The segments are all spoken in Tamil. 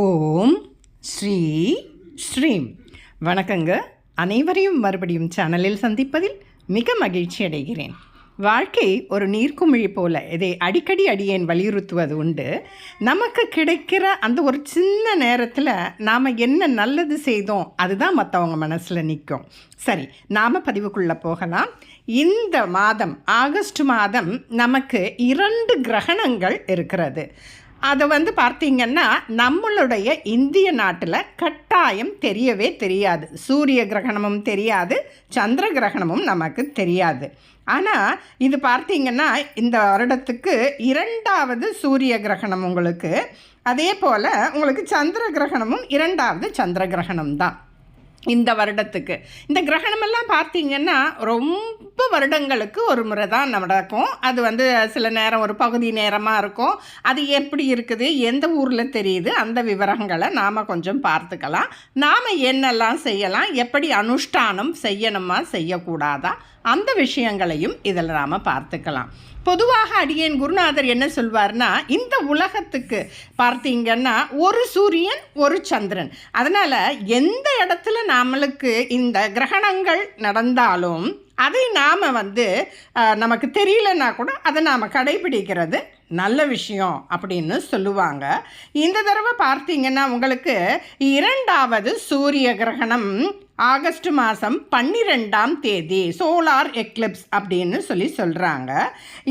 ஓம் ஸ்ரீ ஸ்ரீம். வணக்கங்க. அனைவரையும் மறுபடியும் சேனலில் சந்திப்பதில் மிக மகிழ்ச்சி அடைகிறேன். வாழ்க்கை ஒரு நீர்க்குமிழி போல, இதை அடிக்கடி அடியேன் வலியுறுத்துவது உண்டு. நமக்கு கிடைக்கிற அந்த ஒரு சின்ன நேரத்தில் நாம் என்ன நல்லது செய்தோம் அதுதான் மற்றவங்க மனசில் நிற்கும். சரி, நாம் பதிவுக்குள்ளே போகலாம். இந்த மாதம் ஆகஸ்ட் மாதம் நமக்கு 2 கிரகணங்கள் இருக்கிறது. அதை பார்த்திங்கன்னா நம்மளுடைய இந்திய நாட்டில் கட்டாயம் தெரியவே தெரியாது. சூரிய கிரகணமும் தெரியாது, சந்திர கிரகணமும் நமக்கு தெரியாது. ஆனால் இது பார்த்திங்கன்னா இந்த வருடத்துக்கு 2வது சூரிய கிரகணம் உங்களுக்கு, அதே போல் உங்களுக்கு சந்திர கிரகணமும் 2வது சந்திர கிரகணம் தான் இந்த வருடத்துக்கு. இந்த கிரகணமெல்லாம் பார்த்திங்கன்னா ரொம்ப வருடங்களுக்கு ஒரு முறை தான் நடக்கும். அது சில நேரம் ஒரு பகுதி நேரமாக இருக்கும். அது எப்படி இருக்குது, எந்த ஊரில் தெரியுது, அந்த விவரங்களை நாம் கொஞ்சம் பார்த்துக்கலாம். நாம் என்னெல்லாம் செய்யலாம், எப்படி அனுஷ்டானம் செய்யணுமா செய்யக்கூடாதா, அந்த விஷயங்களையும் இதில் நாம் பார்த்துக்கலாம். பொதுவாக அடியேன் குருநாதர் என்ன சொல்வார்னா, இந்த உலகத்துக்கு பார்த்தீங்கன்னா ஒரு சூரியன் ஒரு சந்திரன். அதனால் எந்த இடத்துல நம்மளுக்கு இந்த கிரகணங்கள் நடந்தாலும் அதை நாம் நமக்கு தெரியலன்னா கூட அதை நாம் கடைபிடிக்கிறது நல்ல விஷயம் அப்படின்னு சொல்லுவாங்க. இந்த தடவை பார்த்தீங்கன்னா உங்களுக்கு 2வது சூரிய கிரகணம் ஆகஸ்ட் மாதம் 12ஆம் தேதி சோலார் எக்லிப்ஸ் அப்படின்னு சொல்கிறாங்க.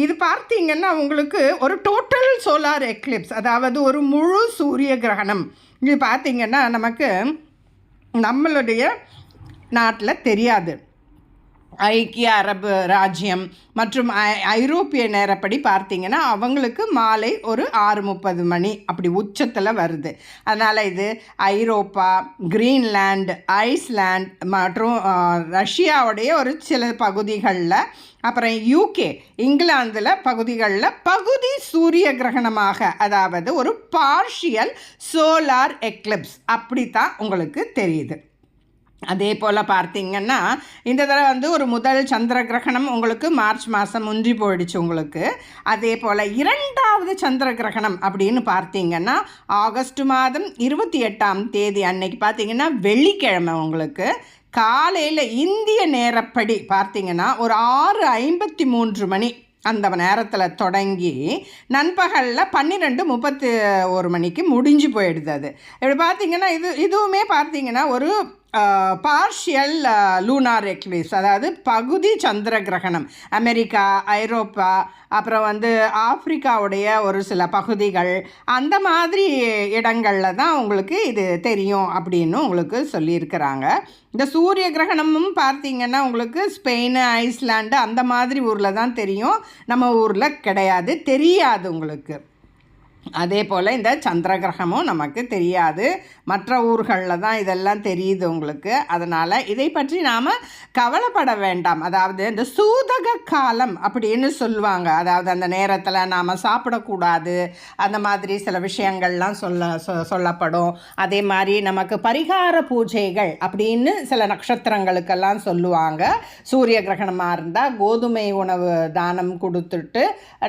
இது பார்த்திங்கன்னா உங்களுக்கு ஒரு டோட்டல் சோலார் எக்லிப்ஸ், அதாவது ஒரு முழு சூரிய கிரகணம். இது பார்த்திங்கன்னா நமக்கு நம்மளுடைய நாட்டில் தெரியாது. ஐக்கிய அரபு ராஜ்யம் மற்றும் ஐரோப்பிய நேரப்படி பார்த்திங்கன்னா அவங்களுக்கு மாலை ஒரு 6:30 மணி அப்படி உச்சத்தில் வருது. அதனால் இது ஐரோப்பா, கிரீன்லாண்ட், ஐஸ்லாண்ட் மற்றும் ரஷ்யாவுடைய ஒரு சில பகுதிகளில், அப்புறம் யூகே, இங்கிலாந்தில் பகுதிகளில் பகுதி சூரிய கிரகணமாக, அதாவது ஒரு பார்ஷியல் சோலார் எக்லிப்ஸ் அப்படித்தான் உங்களுக்கு தெரியுது. அதே போல் பார்த்திங்கன்னா இந்த தடவை ஒரு முதல் சந்திர கிரகணம் உங்களுக்கு மார்ச் மாதம் முந்தி போயிடுச்சு உங்களுக்கு. அதே போல் 2வது சந்திர கிரகணம் அப்படின்னு பார்த்திங்கன்னா ஆகஸ்ட் மாதம் 28ஆம் தேதி அன்னைக்கு பார்த்திங்கன்னா வெள்ளிக்கிழமை உங்களுக்கு காலையில் இந்திய நேரப்படி பார்த்திங்கன்னா ஒரு 6:53 மணி அந்த நேரத்தில் தொடங்கி நண்பகலில் 12:31 மணிக்கு முடிஞ்சு போயிடுது. அது இப்படி பார்த்திங்கன்னா இதுவுமே பார்த்திங்கன்னா ஒரு பார்ஷியல் லூனார் எக்லிப்ஸ், அதாவது பகுதி சந்திர கிரகணம். அமெரிக்கா, ஐரோப்பா, அப்புறம் ஆப்பிரிக்காவுடைய ஒரு சில பகுதிகள், அந்த மாதிரி இடங்களில் தான் உங்களுக்கு இது தெரியும் அப்படின்னு உங்களுக்கு சொல்லியிருக்கிறாங்க. இந்த சூரிய கிரகணமும் பார்த்திங்கன்னா உங்களுக்கு ஸ்பெயின், ஐஸ்லாண்டு அந்த மாதிரி ஊரில் தான் தெரியும், நம்ம ஊரில் கிடையாது, தெரியாது உங்களுக்கு. அதே போல் இந்த சந்திர கிரகமும் நமக்கு தெரியாது, மற்ற ஊர்களில் தான் இதெல்லாம் தெரியுது உங்களுக்கு. அதனால் இதை பற்றி நாம் கவலைப்பட வேண்டாம். அதாவது இந்த சூதக காலம் அப்படின்னு சொல்லுவாங்க. அதாவது அந்த நேரத்தில் நாம் சாப்பிடக்கூடாது, அந்த மாதிரி சில விஷயங்கள்லாம் சொல்லப்படும். அதே மாதிரி நமக்கு பரிகார பூஜைகள் அப்படின்னு சில நட்சத்திரங்களுக்கெல்லாம் சொல்லுவாங்க. சூரிய கிரகணமாக இருந்தால் கோதுமை உணவு தானம் கொடுத்துட்டு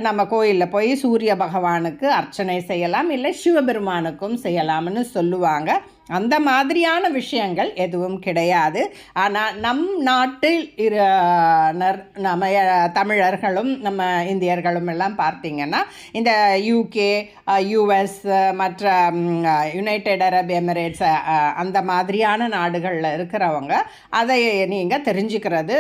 நம்ம கோயிலில் போய் சூரிய பகவானுக்கு அர்ச்சனை செய்யலாம், இல்லை சிவபெருமானுக்கும் செய்யலாம்னு சொல்லுவாங்க. அந்த மாதிரியான விஷயங்கள் எதுவும் கிடையாது. ஆனால் நம் நாட்டில் நம்ம தமிழர்களும் நம்ம இந்தியர்களும் எல்லாம் பார்த்திங்கன்னா இந்த யூகே, யூஎஸ் மற்ற யுனைடெட் அரப் எமிரேட்ஸ் அந்த மாதிரியான நாடுகளில் இருக்கிறவங்க அதை நீங்கள் தெரிஞ்சுக்கிறது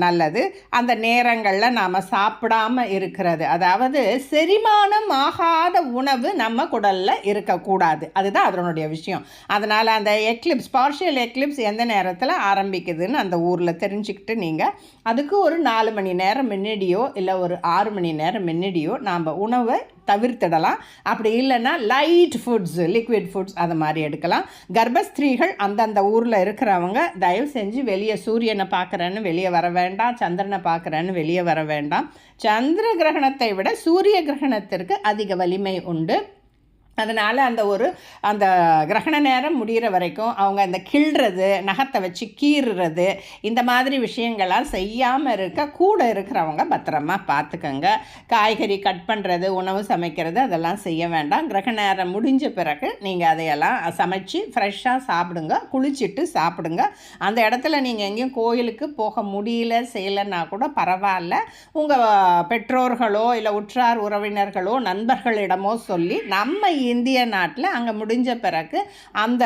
நல்லது. அந்த நேரங்களில் நாம் சாப்பிடாமல் இருக்கிறது, அதாவது செரிமானம் ஆகாத உணவு நம்ம குடலில் இருக்கக்கூடாது, அதுதான் அதனுடைய விஷயம். அதனால் அந்த எக்லிப்ஸ், பார்ஷியல் எக்லிப்ஸ் எந்த நேரத்தில் ஆரம்பிக்குதுன்னு அந்த ஊரில் தெரிஞ்சுக்கிட்டு நீங்கள் அதுக்கு ஒரு 4 மணி நேரம் முன்னாடியோ இல்லை ஒரு 6 மணி நேரம் முன்னாடியோ நாம் உணவை தவிர்த்திடலாம். அப்படி இல்லைன்னா லைட் ஃபுட்ஸ், லிக்விட் ஃபுட்ஸ் அது மாதிரி எடுக்கலாம். கர்ப்பஸ்திரீகள் அந்தந்த ஊரில் இருக்கிறவங்க தயவு செஞ்சு வெளியே சூரியனை பார்க்குறேன்னு வெளியே வர வேண்டாம், சந்திரனை பார்க்குறேன்னு வெளியே வர வேண்டாம். சந்திர கிரகணத்தை விட சூரிய கிரகணத்திற்கு அதிக வலிமை உண்டு. அதனால் அந்த கிரகண நேரம் முடிகிற வரைக்கும் அவங்க அந்த கிள்றது, நகத்தை வச்சு கீறுறது, இந்த மாதிரி விஷயங்கள்லாம் செய்யாமல் இருக்க கூட இருக்கிறவங்க பத்திரமா பார்த்துக்கோங்க. காய்கறி கட் பண்ணுறது, உணவு சமைக்கிறது அதெல்லாம் செய்ய வேண்டாம். கிரகண நேரம் முடிஞ்ச பிறகு நீங்கள் அதையெல்லாம் சமைச்சு ஃப்ரெஷ்ஷாக சாப்பிடுங்க, குளிச்சுட்டு சாப்பிடுங்க. அந்த இடத்துல நீங்கள் எங்கேயும் கோயிலுக்கு போக முடியல செய்யலைன்னா கூட பரவாயில்ல. உங்கள் பெற்றோர்களோ இல்லை உற்றார் உறவினர்களோ நண்பர்களிடமோ சொல்லி நம்ம இந்திய நாட்டில் அங்கே முடிஞ்ச பிறகு அந்த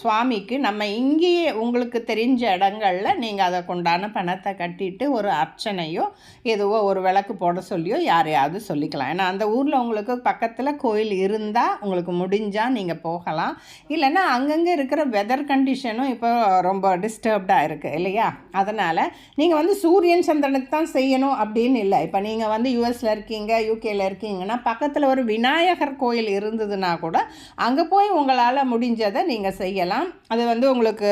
சுவாமிக்கு நம்ம இங்கேயே உங்களுக்கு தெரிஞ்ச இடங்களில் நீங்கள் அதை கொண்டான பணத்தை கட்டிட்டு ஒரு அர்ச்சனையோ எதுவோ ஒரு விளக்கு போட சொல்லியோ யாரையாவது சொல்லிக்கலாம். ஏன்னா அந்த ஊரில் உங்களுக்கு பக்கத்தில் கோயில் இருந்தால் உங்களுக்கு முடிஞ்சால் நீங்கள் போகலாம். இல்லைன்னா அங்கங்கே இருக்கிற வெதர் கண்டிஷனும் இப்போ ரொம்ப டிஸ்டர்ப்டாக இருக்குது இல்லையா? அதனால் நீங்கள் சூரியன் சந்திரனுக்கு தான் செய்யணும் அப்படின்னு இல்லை. இப்போ நீங்கள் யூஎஸில் இருக்கீங்க, யூகேயில் இருக்கீங்கன்னா பக்கத்தில் ஒரு விநாயகர் கோயில் இருந்ததுன்னா கூட அங்கே போய் உங்களால் முடிஞ்சதை நீங்கள் செய்யலாம். அது உங்களுக்கு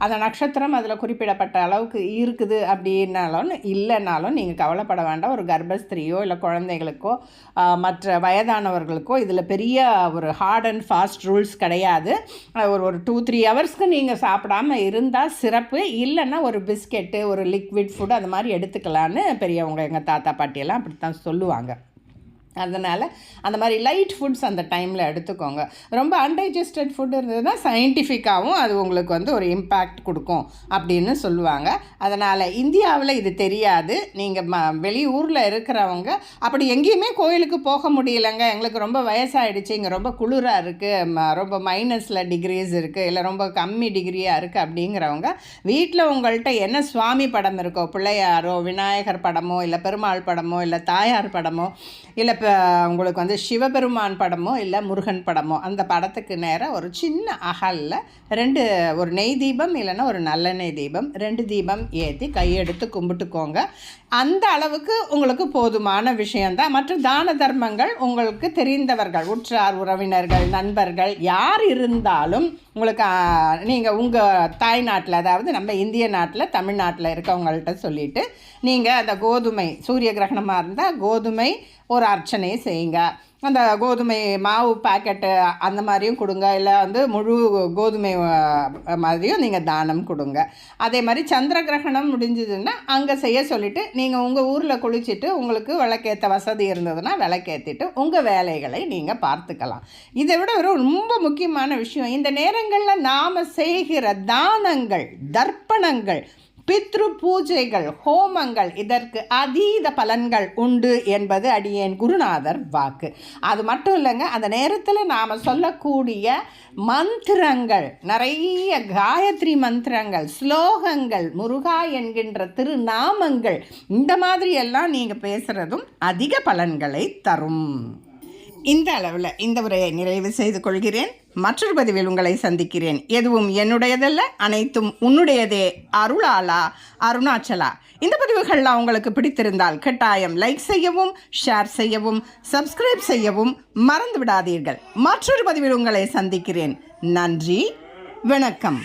அந்த நட்சத்திரம் அதில் குறிப்பிடப்பட்ட அளவுக்கு இருக்குது அப்படின்னாலும் இல்லைனாலும் நீங்கள் கவலைப்பட வேண்டாம். ஒரு கர்ப்பஸ்திரியோ இல்லை குழந்தைகளுக்கோ மற்ற வயதானவர்களுக்கோ இதில் பெரிய ஒரு ஹார்ட் அண்ட் ஃபாஸ்ட் ரூல்ஸ் கிடையாது. ஒரு 2-3 ஹவர்ஸ்க்கு நீங்கள் சாப்பிடாமல் இருந்தால் சிறப்பு. இல்லைன்னா ஒரு பிஸ்கெட்டு, ஒரு லிக்விட் ஃபுட் அது மாதிரி எடுத்துக்கலான்னு பெரியவங்க எங்கள் தாத்தா பாட்டியெல்லாம் அப்படி தான் சொல்லுவாங்க. அதனால் அந்த மாதிரி லைட் ஃபுட்ஸ் அந்த டைமில் எடுத்துக்கோங்க. ரொம்ப அன்டைஜஸ்டட் ஃபுட் இருந்ததுன்னா சயின்டிஃபிக்காகவும் அது உங்களுக்கு ஒரு இம்பேக்ட் கொடுக்கும் அப்படின்னு சொல்லுவாங்க. அதனால் இந்தியாவில் இது தெரியாது. நீங்கள் வெளியூரில் இருக்கிறவங்க அப்படி எங்கேயுமே கோயிலுக்கு போக முடியலைங்க, எங்களுக்கு ரொம்ப வயசாகிடுச்சு, இங்கே ரொம்ப குளிராக இருக்குது, ரொம்ப மைனஸில் டிகிரிஸ் இருக்குது, இல்லை ரொம்ப கம்மி டிகிரியாக இருக்குது அப்படிங்கிறவங்க வீட்டில் உங்கள்கிட்ட என்ன சுவாமி படம் இருக்கோ, பிள்ளையாரோ விநாயகர் படமோ இல்லை பெருமாள் படமோ இல்லை தாயார் படமோ இல்லை உங்களுக்கு சிவபெருமான் படமோ இல்லை முருகன் படமோ அந்த படத்துக்கு நேராக ஒரு சின்ன அகலில் ஒரு நெய் தீபம் இல்லைன்னா ஒரு நல்லெண்ணெய் தீபம் 2 தீபம் ஏற்றி கையெடுத்து கும்பிட்டுக்கோங்க. அந்த அளவுக்கு உங்களுக்கு போதுமான விஷயந்தான். மற்ற தான தர்மங்கள் உங்களுக்கு தெரிந்தவர்கள், உற்றார் உறவினர்கள், நண்பர்கள் யார் இருந்தாலும் உங்களுக்கு நீங்கள் உங்கள் தாய்நாட்டில், அதாவது நம்ம இந்திய நாட்டில் தமிழ்நாட்டில் இருக்கவங்கள்ட்ட சொல்லிவிட்டு நீங்கள் அந்த கோதுமை, சூரிய கிரகணமாக இருந்தால் கோதுமை ஒரு அர்ச்சனையை செய்யுங்க. அந்த கோதுமை மாவு பாக்கெட்டு அந்த மாதிரியும் கொடுங்க, இல்லை முழு கோதுமை மாதிரியும் நீங்கள் தானம் கொடுங்க. அதே மாதிரி சந்திர கிரகணம் முடிஞ்சதுன்னா அங்கே செய்ய சொல்லிவிட்டு நீங்கள் உங்கள் ஊரில் குளிச்சுட்டு உங்களுக்கு விளக்கேற்ற வசதி இருந்ததுன்னா விளக்கேற்றிட்டு உங்கள் வேலைகளை நீங்கள் பார்த்துக்கலாம். இதை விட ரொம்ப முக்கியமான விஷயம், இந்த நேரங்களில் நாம் செய்கிற தானங்கள், தர்ப்பணங்கள், பித்ரு பூஜைகள், ஹோமங்கள் இதற்கு அதீத பலன்கள் உண்டு என்பது அடியேன் குருநாதர் வாக்கு. அது மட்டும் இல்லைங்க, அந்த நேரத்தில் நாம் சொல்லக்கூடிய மந்திரங்கள், நிறைய காயத்ரி மந்திரங்கள், ஸ்லோகங்கள், முருகா என்கின்ற திருநாமங்கள், இந்த மாதிரியெல்லாம் நீங்கள் பேசுகிறதும் அதிக பலன்களை தரும். இந்த அளவில் இந்த உரையை நிறைவு செய்து கொள்கிறேன். மற்றொரு பதிவில் உங்களை சந்திக்கிறேன். எதுவும் என்னுடையதல்ல, அனைத்தும் உன்னுடையதே. அருளாலா, அருணாச்சலா. இந்த பதிவுகள்லாம் உங்களுக்கு பிடித்திருந்தால் கட்டாயம் லைக் செய்யவும், ஷேர் செய்யவும், சப்ஸ்கிரைப் செய்யவும் மறந்து விடாதீர்கள். மற்றொரு பதிவில் உங்களை சந்திக்கிறேன். நன்றி, வணக்கம்.